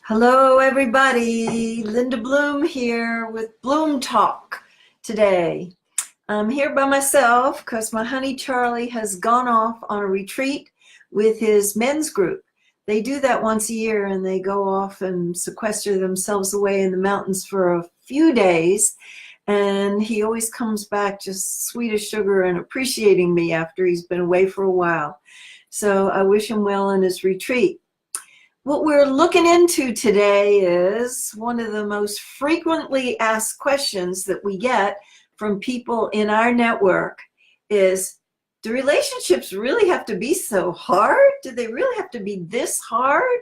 Hello, everybody. Linda Bloom here with Bloom Talk today. I'm here by myself because my honey Charlie has gone off on a retreat with his men's group. They do that once a year and they go off and sequester themselves away in the mountains for a few days. And he always comes back just sweet as sugar and appreciating me after he's been away for a while. So I wish him well in his retreat. What we're looking into today is one of the most frequently asked questions that we get from people in our network is, do relationships really have to be so hard? Do they really have to be this hard?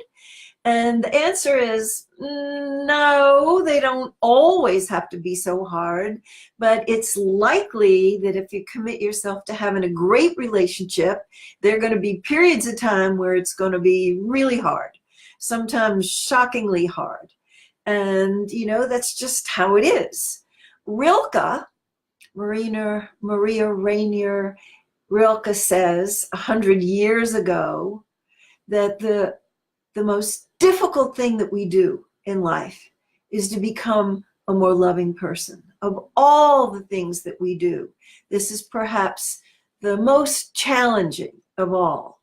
And the answer is no, they don't always have to be so hard, but it's likely that if you commit yourself to having a great relationship, there are going to be periods of time where it's going to be really hard. Sometimes shockingly hard. And, that's just how it is. Maria Rainier Rilke says 100 years ago that the most difficult thing that we do in life is to become a more loving person. Of all the things that we do, this is perhaps the most challenging of all.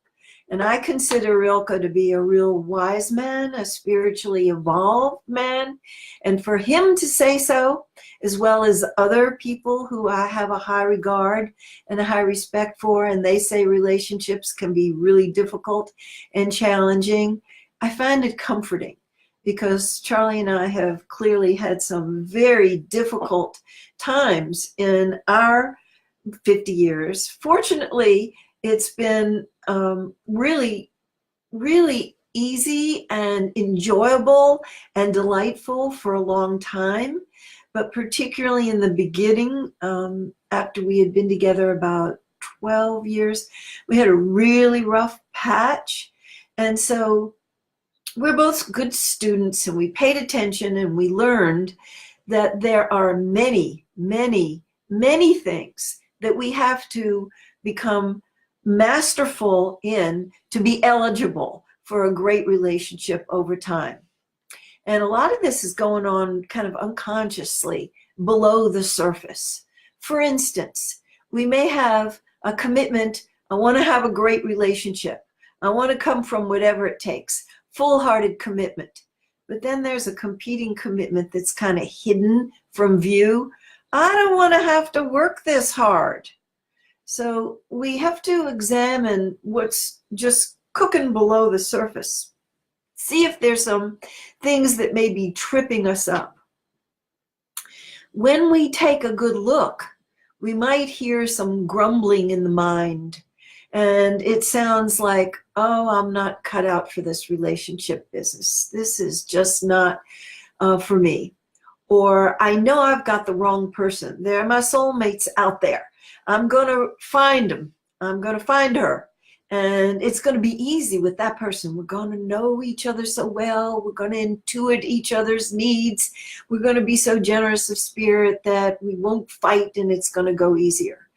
And I consider Rilke to be a real wise man, a spiritually evolved man. And for him to say so, as well as other people who I have a high regard and a high respect for, and they say relationships can be really difficult and challenging, I find it comforting because Charlie and I have clearly had some very difficult times in our 50 years. Fortunately, it's been really, really easy and enjoyable and delightful for a long time. But particularly in the beginning, after we had been together about 12 years, we had a really rough patch. And so we're both good students and we paid attention and we learned that there are many, many, many things that we have to become masterful in to be eligible for a great relationship over time. And a lot of this is going on kind of unconsciously below the surface. For instance, we may have a commitment. I want to have a great relationship. I want to come from whatever it takes, full-hearted commitment. But then there's a competing commitment that's kind of hidden from view. I don't want to have to work this hard. So we have to examine what's just cooking below the surface. See if there's some things that may be tripping us up. When we take a good look, we might hear some grumbling in the mind. And it sounds like, oh, I'm not cut out for this relationship business. This is just not for me. Or I know I've got the wrong person. They're my soulmates out there. I'm going to find them. I'm going to find her. And it's going to be easy with that person. We're going to know each other so well. We're going to intuit each other's needs. We're going to be so generous of spirit that we won't fight and it's going to go easier.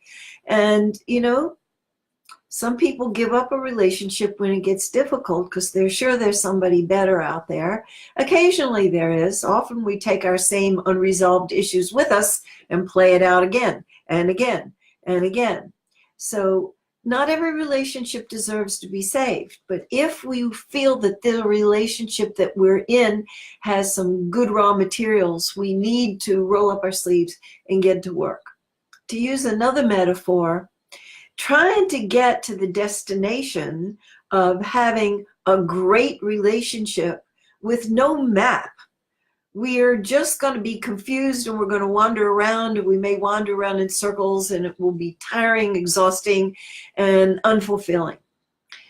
And, some people give up a relationship when it gets difficult because they're sure there's somebody better out there. Occasionally there is. Often we take our same unresolved issues with us and play it out again and again and again. So not every relationship deserves to be saved. But if we feel that the relationship that we're in has some good raw materials, we need to roll up our sleeves and get to work. To use another metaphor, trying to get to the destination of having a great relationship with no map. We're just going to be confused and we're going to wander around, and we may wander around in circles, and it will be tiring, exhausting, and unfulfilling.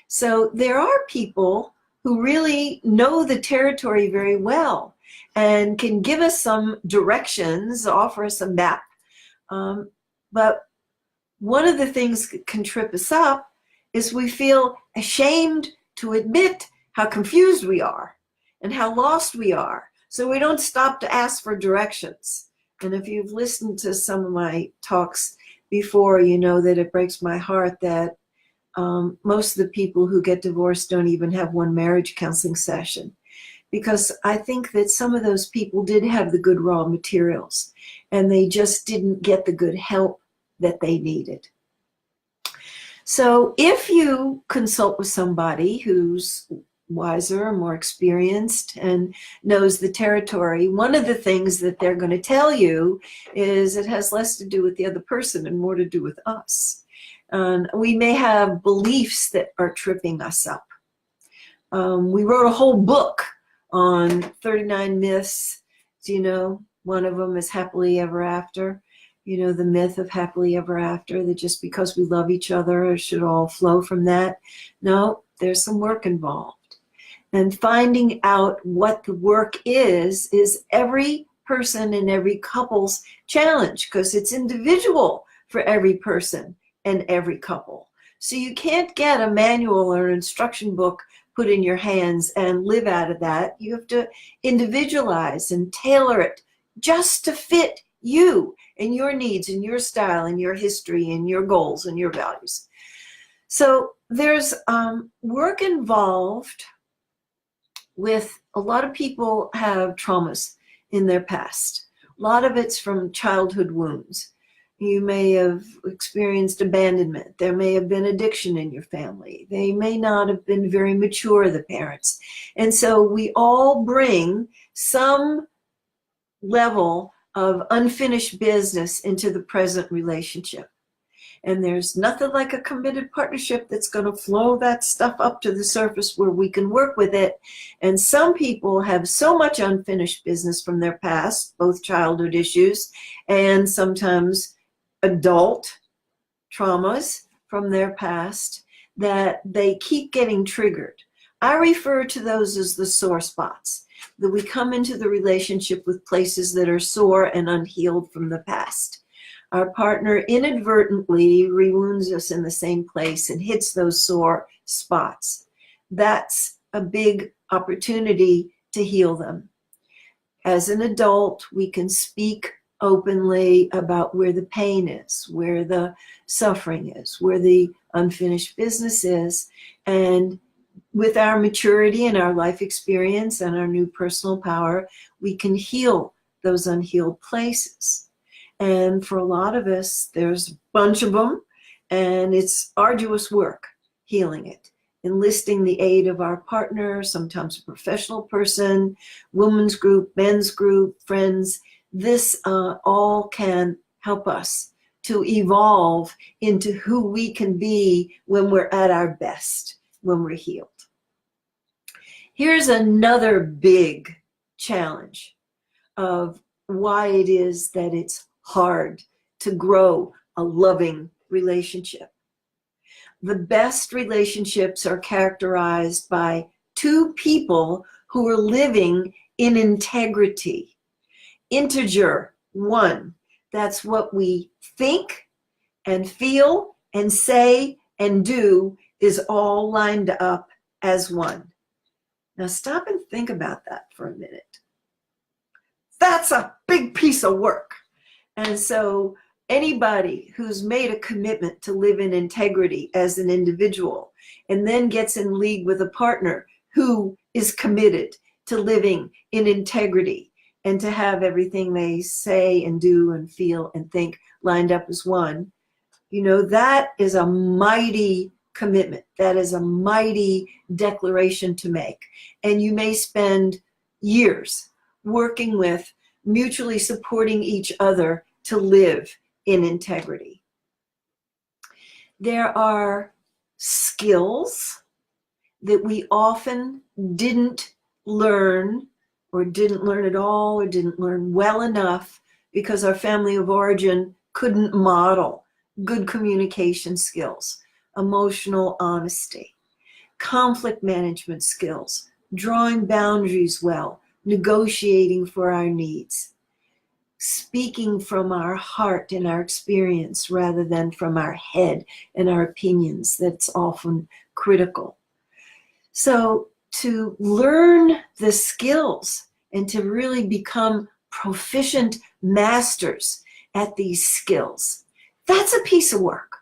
So there are people who really know the territory very well and can give us some directions, offer us a map. But one of the things that can trip us up is we feel ashamed to admit how confused we are and how lost we are. So we don't stop to ask for directions. And if you've listened to some of my talks before, you know that it breaks my heart that most of the people who get divorced don't even have one marriage counseling session. because I think that some of those people did have the good raw materials and they just didn't get the good help that they needed. So if you consult with somebody who's wiser, more experienced, and knows the territory, one of the things that they're going to tell you is it has less to do with the other person and more to do with us. We may have beliefs that are tripping us up. We wrote a whole book on 39 myths. Do you know, one of them is happily ever after. You know, the myth of happily ever after, that just because we love each other, it should all flow from that. No, there's some work involved. And finding out what the work is every person and every couple's challenge, because it's individual for every person and every couple. So you can't get a manual or instruction book put in your hands and live out of that. You have to individualize and tailor it just to fit you and your needs and your style and your history and your goals and your values. So there's work involved with a lot of people have traumas in their past. A lot of it's from childhood wounds. You may have experienced abandonment. There may have been addiction in your family. They may not have been very mature, the parents. And so we all bring some level of unfinished business into the present relationship. And there's nothing like a committed partnership that's going to flow that stuff up to the surface where we can work with it. And some people have so much unfinished business from their past, both childhood issues and sometimes adult traumas from their past, that they keep getting triggered. I refer to those as the sore spots, that we come into the relationship with places that are sore and unhealed from the past. Our partner inadvertently rewounds us in the same place and hits those sore spots. That's a big opportunity to heal them. As an adult, we can speak openly about where the pain is, where the suffering is, where the unfinished business is, and with our maturity and our life experience and our new personal power, we can heal those unhealed places. And for a lot of us, there's a bunch of them, and it's arduous work healing it, enlisting the aid of our partner, sometimes a professional person, women's group, men's group, friends. This all can help us to evolve into who we can be when we're at our best, when we're healed. Here's another big challenge of why it is that it's hard to grow a loving relationship. The best relationships are characterized by two people who are living in integrity. Integer, one. That's what we think and feel and say and do is all lined up as one. Now stop and think about that for a minute. That's a big piece of work. And so anybody who's made a commitment to live in integrity as an individual and then gets in league with a partner who is committed to living in integrity and to have everything they say and do and feel and think lined up as one, you know, that is a mighty commitment. That is a mighty declaration to make. And you may spend years working with, mutually supporting each other to live in integrity. There are skills that we often didn't learn, or didn't learn at all, or didn't learn well enough because our family of origin couldn't model good communication skills, emotional honesty, conflict management skills, drawing boundaries well, negotiating for our needs, speaking from our heart and our experience rather than from our head and our opinions. That's often critical. So to learn the skills and to really become proficient masters at these skills, that's a piece of work.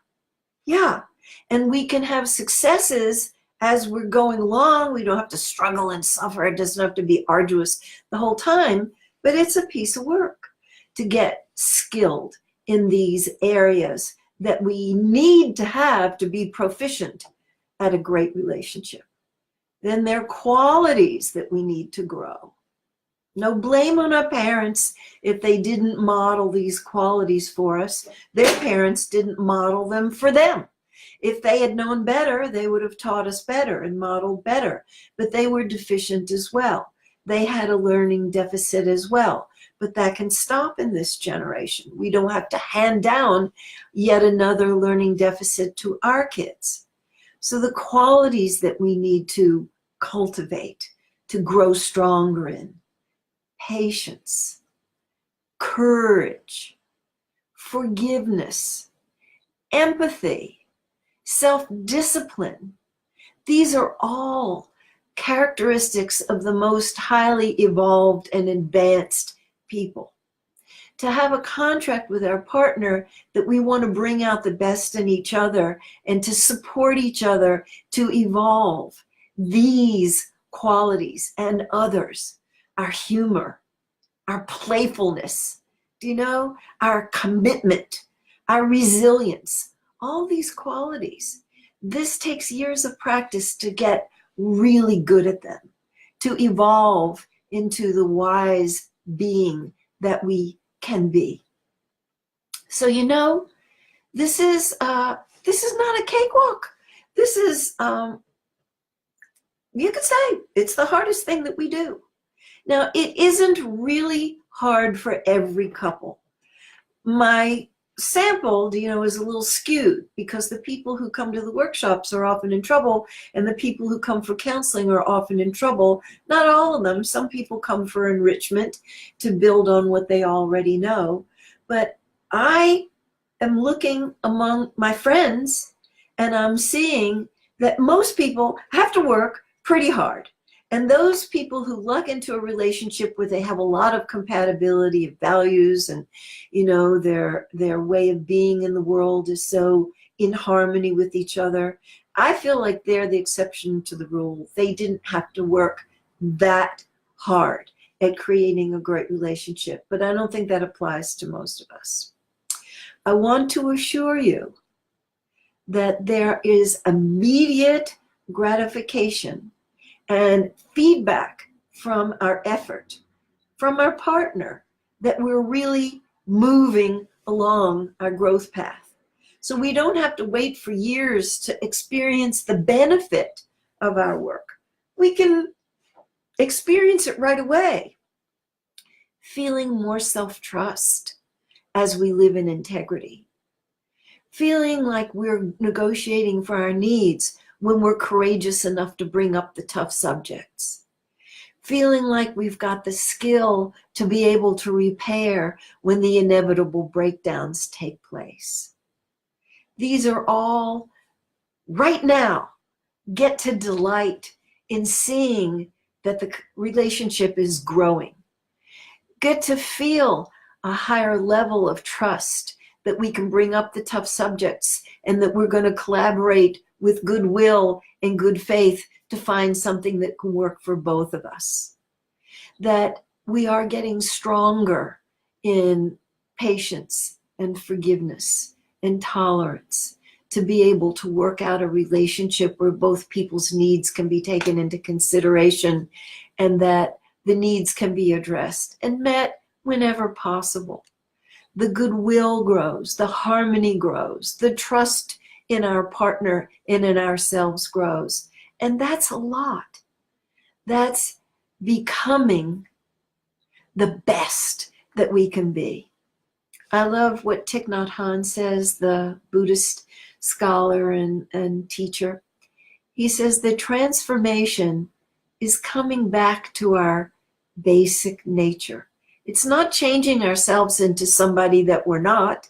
Yeah. And we can have successes as we're going along. We don't have to struggle and suffer. It doesn't have to be arduous the whole time, but it's a piece of work to get skilled in these areas that we need to have to be proficient at a great relationship. Then there are qualities that we need to grow. No blame on our parents if they didn't model these qualities for us. Their parents didn't model them for them. If they had known better, they would have taught us better and modeled better. But they were deficient as well. They had a learning deficit as well. But that can stop in this generation. We don't have to hand down yet another learning deficit to our kids. So the qualities that we need to cultivate, to grow stronger in: patience, courage, forgiveness, empathy, self-discipline. These are all characteristics of the most highly evolved and advanced people. To have a contract with our partner that we want to bring out the best in each other and to support each other to evolve these qualities and others: our humor, our playfulness, our commitment, our resilience, all these qualities. This takes years of practice to get really good at them, to evolve into the wise being that we can be. So, this is not a cakewalk. This is, you could say, it's the hardest thing that we do. Now, it isn't really hard for every couple. My sample, is a little skewed because the people who come to the workshops are often in trouble, and the people who come for counseling are often in trouble. Not all of them. Some people come for enrichment to build on what they already know. But I am looking among my friends, and I'm seeing that most people have to work pretty hard. And those people who luck into a relationship where they have a lot of compatibility of values and, their way of being in the world is so in harmony with each other, I feel like they're the exception to the rule. They didn't have to work that hard at creating a great relationship, but I don't think that applies to most of us. I want to assure you that there is immediate gratification and feedback from our effort, from our partner, that we're really moving along our growth path. So we don't have to wait for years to experience the benefit of our work. We can experience it right away, feeling more self-trust as we live in integrity, feeling like we're negotiating for our needs when we're courageous enough to bring up the tough subjects, feeling like we've got the skill to be able to repair when the inevitable breakdowns take place. These are all, right now, get to delight in seeing that the relationship is growing. Get to feel a higher level of trust that we can bring up the tough subjects and that we're going to collaborate with goodwill and good faith to find something that can work for both of us. That we are getting stronger in patience and forgiveness and tolerance to be able to work out a relationship where both people's needs can be taken into consideration and that the needs can be addressed and met whenever possible. The goodwill grows, the harmony grows, the trust in our partner and in ourselves grows. And that's a lot. That's becoming the best that we can be. I love what Thich Nhat Hanh says, the Buddhist scholar and teacher. He says the transformation is coming back to our basic nature. It's not changing ourselves into somebody that we're not.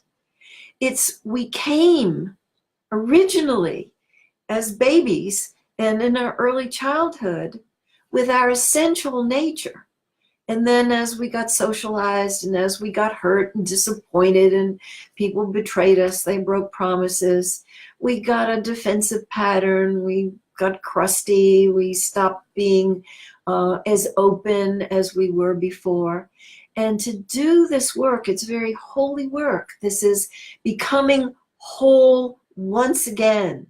It's we came originally as babies and in our early childhood with our essential nature. And then as we got socialized and as we got hurt and disappointed and people betrayed us, they broke promises, we got a defensive pattern, we got crusty. We stopped being as open as we were before. And to do this work, it's very holy work. This is becoming whole once again.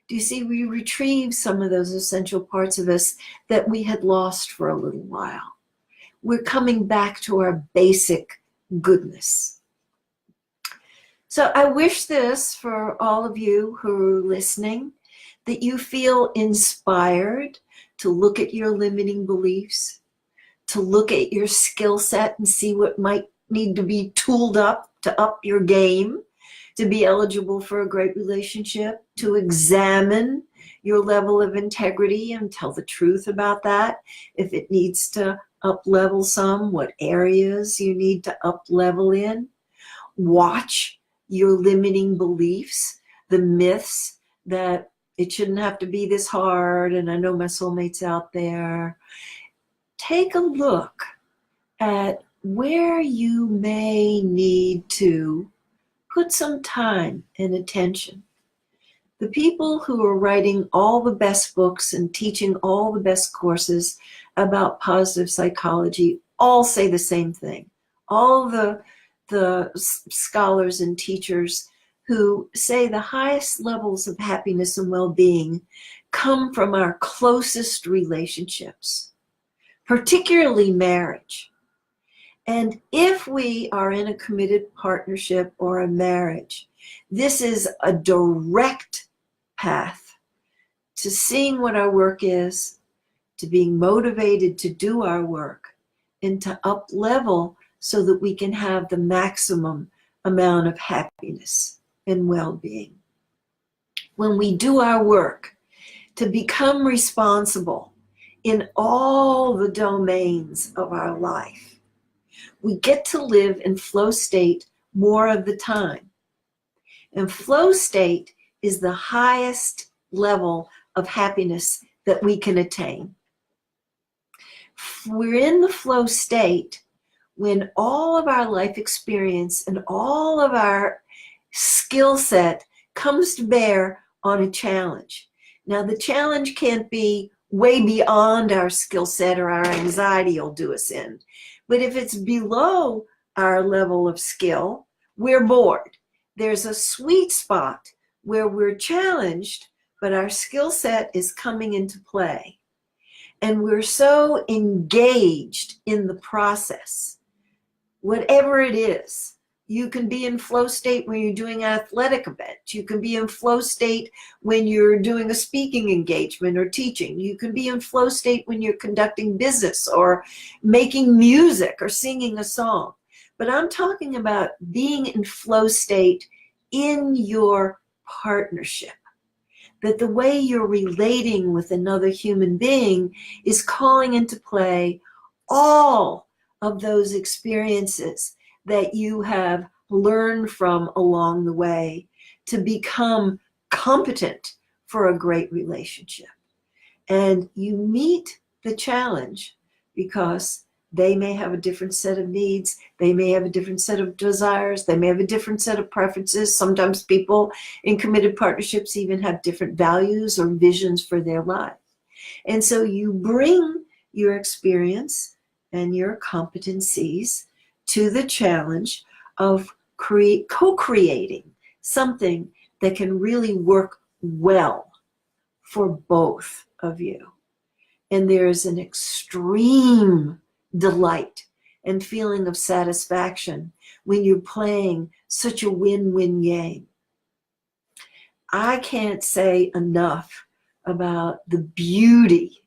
Do you see, we retrieve some of those essential parts of us that we had lost for a little while. We're coming back to our basic goodness. So I wish this for all of you who are listening, that you feel inspired to look at your limiting beliefs, to look at your skill set and see what might need to be tooled up to up your game, to be eligible for a great relationship, to examine your level of integrity and tell the truth about that. If it needs to up level some, what areas you need to up level in. Watch your limiting beliefs, the myths that it shouldn't have to be this hard, and I know my soulmate's out there. Take a look at where you may need to put some time and attention. The people who are writing all the best books and teaching all the best courses about positive psychology all say the same thing. All the scholars and teachers who say the highest levels of happiness and well-being come from our closest relationships, particularly marriage. And if we are in a committed partnership or a marriage, this is a direct path to seeing what our work is, to being motivated to do our work, and to up level so that we can have the maximum amount of happiness and well-being. When we do our work to become responsible in all the domains of our life, we get to live in flow state more of the time. And flow state is the highest level of happiness that we can attain. We're in the flow state when all of our life experience and all of our skill set comes to bear on a challenge. Now, the challenge can't be way beyond our skill set or our anxiety will do us in. But if it's below our level of skill, we're bored. There's a sweet spot where we're challenged, but our skill set is coming into play. And we're so engaged in the process, whatever it is. You can be in flow state when you're doing an athletic event. You can be in flow state when you're doing a speaking engagement or teaching. You can be in flow state when you're conducting business or making music or singing a song. But I'm talking about being in flow state in your partnership. That the way you're relating with another human being is calling into play all of those experiences that you have learned from along the way to become competent for a great relationship. And you meet the challenge because they may have a different set of needs. They may have a different set of desires. They may have a different set of preferences. Sometimes people in committed partnerships even have different values or visions for their life. And so you bring your experience and your competencies to the challenge of co-creating something that can really work well for both of you. And there's an extreme delight and feeling of satisfaction when you're playing such a win-win game. I can't say enough about the beauty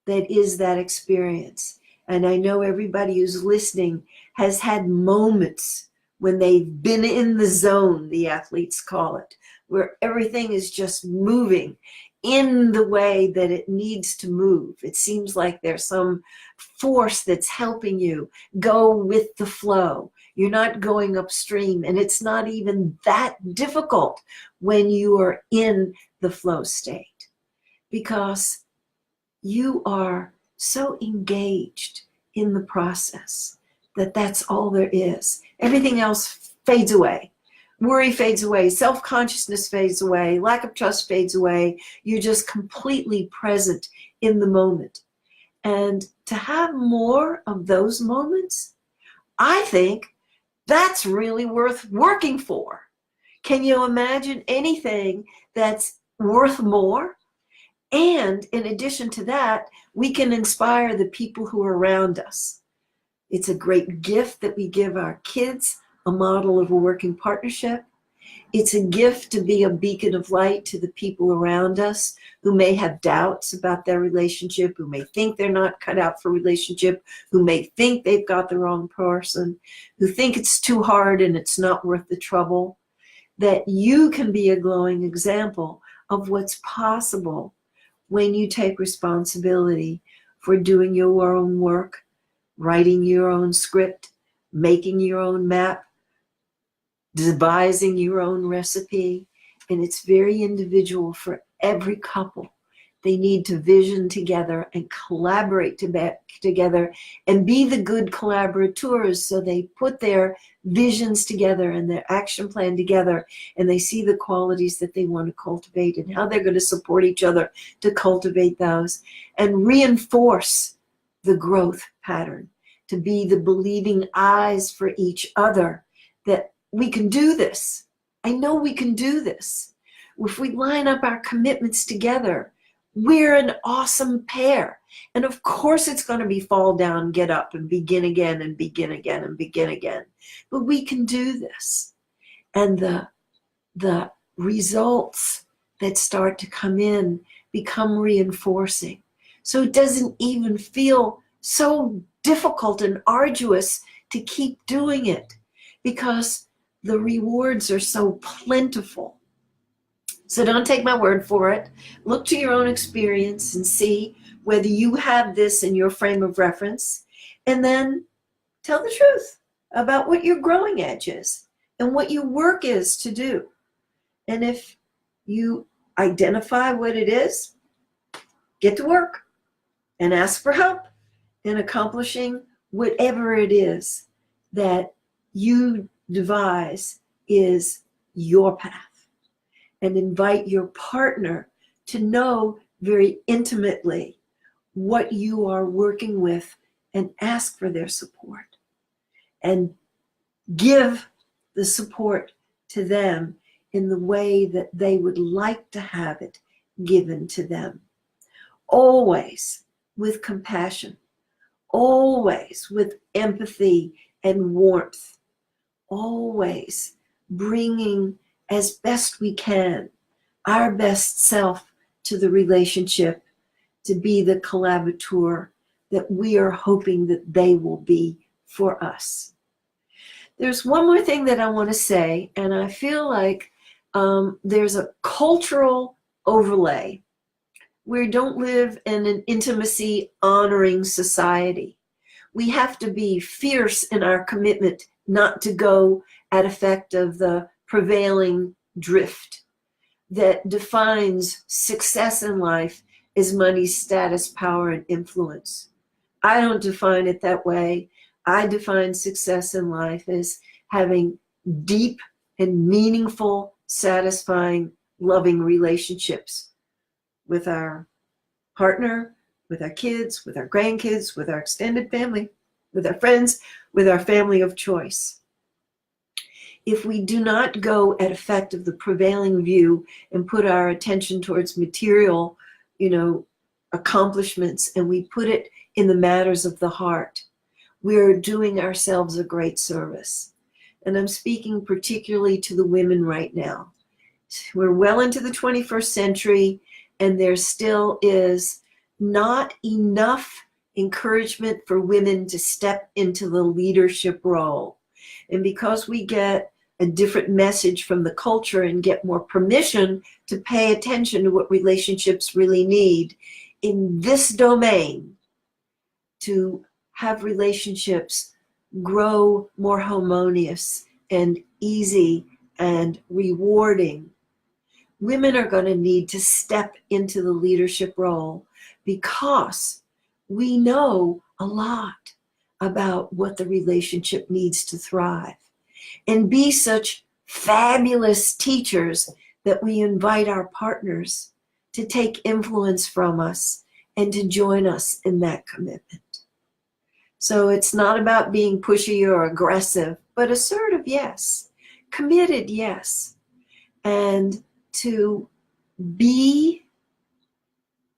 that is that experience. And I know everybody who's listening has had moments when they've been in the zone, the athletes call it, where everything is just moving in the way that it needs to move. It seems like there's some force that's helping you go with the flow. You're not going upstream, and it's not even that difficult when you are in the flow state because you are so engaged in the process that that's all there is. Everything else fades away worry fades away, self-consciousness fades away, lack of trust fades away. You're just completely present in the moment. And to have more of those moments, I think that's really worth working for. Can you imagine anything that's worth more? And in addition to that, we can inspire the people who are around us. It's a great gift that we give our kids, a model of a working partnership. It's a gift to be a beacon of light to the people around us who may have doubts about their relationship, who may think they're not cut out for relationship, who may think they've got the wrong person, who think it's too hard and it's not worth the trouble. That you can be a glowing example of what's possible when you take responsibility for doing your own work, writing your own script, making your own map, devising your own recipe. And it's very individual for every couple. They need to vision together and collaborate together and be the good collaborateurs. So they put their visions together and their action plan together, and they see the qualities that they want to cultivate and how they're going to support each other to cultivate those and reinforce the growth pattern, to be the believing eyes for each other that we can do this. I know we can do this. If we line up our commitments together, we're an awesome pair. And of course it's going to be fall down, get up, and begin again and begin again and begin again. But we can do this. And the results that start to come in become reinforcing. So it doesn't even feel so difficult and arduous to keep doing it because the rewards are so plentiful. So don't take my word for it. Look to your own experience and see whether you have this in your frame of reference, and then tell the truth about what your growing edge is and what your work is to do. And if you identify what it is, get to work and ask for help in accomplishing whatever it is that you devise is your path, and invite your partner to know very intimately what you are working with and ask for their support and give the support to them in the way that they would like to have it given to them. Always with compassion, always with empathy and warmth, always bringing as best we can our best self to the relationship, to be the collaborateur that we are hoping that they will be for us. There's one more thing that I want to say, and I feel like there's a cultural overlay. We don't live in an intimacy honoring society. We have to be fierce in our commitment not to go at effect of the prevailing drift that defines success in life as money, status, power, and influence. I don't define it that way. I define success in life as having deep and meaningful, satisfying, loving relationships with our partner, with our kids, with our grandkids, with our extended family, with our friends, with our family of choice. If we do not go at effect of the prevailing view and put our attention towards material, accomplishments, and we put it in the matters of the heart, we're doing ourselves a great service. And I'm speaking particularly to the women right now. We're well into the 21st century, and there still is not enough encouragement for women to step into the leadership role. And because we get a different message from the culture and get more permission to pay attention to what relationships really need in this domain, to have relationships grow more harmonious and easy and rewarding, women are going to need to step into the leadership role because we know a lot about what the relationship needs to thrive and be such fabulous teachers that we invite our partners to take influence from us and to join us in that commitment. So it's not about being pushy or aggressive, but assertive, yes. Committed, yes. And to be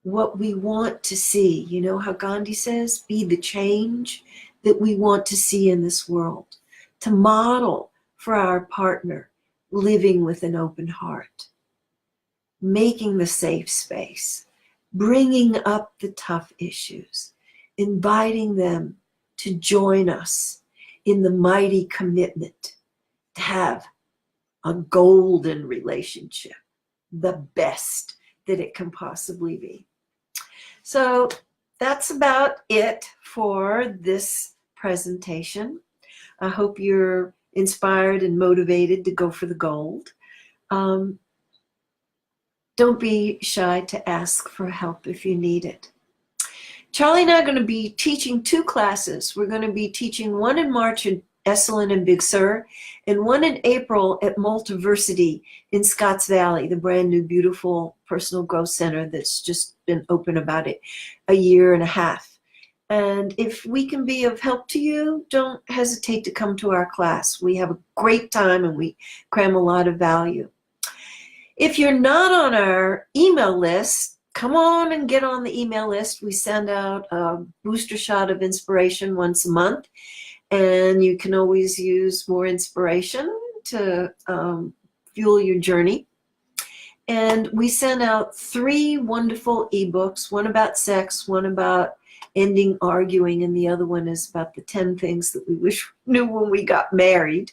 what we want to see. You know how Gandhi says, be the change that we want to see in this world. To model for our partner, living with an open heart, making the safe space, bringing up the tough issues, inviting them to join us in the mighty commitment to have a golden relationship, the best that it can possibly be. So that's about it for this presentation. I hope you're inspired and motivated to go for the gold. Don't be shy to ask for help if you need it. Charlie and I are going to be teaching 2 classes. We're going to be teaching one in March at Esalen and Big Sur, and one in April at Multiversity in Scotts Valley, the brand new beautiful personal growth center that's just been open about a year and a half. And if we can be of help to you, don't hesitate to come to our class. We have a great time and we cram a lot of value. If you're not on our email list, come on and get on the email list. We send out a booster shot of inspiration once a month. And you can always use more inspiration to fuel your journey. And we send out 3 wonderful ebooks, one about sex, one about ending arguing, and the other one is about the 10 things that we wish we knew when we got married.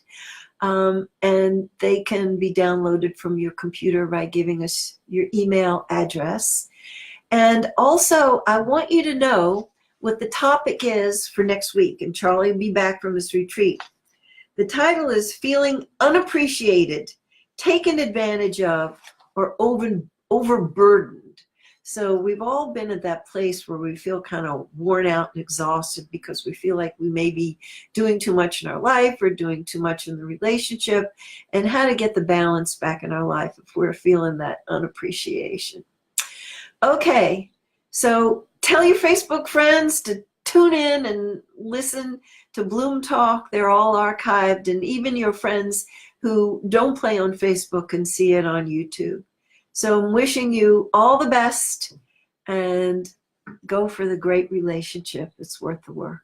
And they can be downloaded from your computer by giving us your email address. And also, I want you to know what the topic is for next week, and Charlie will be back from his retreat. The title is Feeling Unappreciated, Taken Advantage of, or Overburdened. So we've all been at that place where we feel kind of worn out and exhausted because we feel like we may be doing too much in our life or doing too much in the relationship, and how to get the balance back in our life if we're feeling that unappreciation. Okay, so tell your Facebook friends to tune in and listen to Bloom Talk. They're all archived, and even your friends who don't play on Facebook can see it on YouTube. So I'm wishing you all the best, and go for the great relationship. It's worth the work.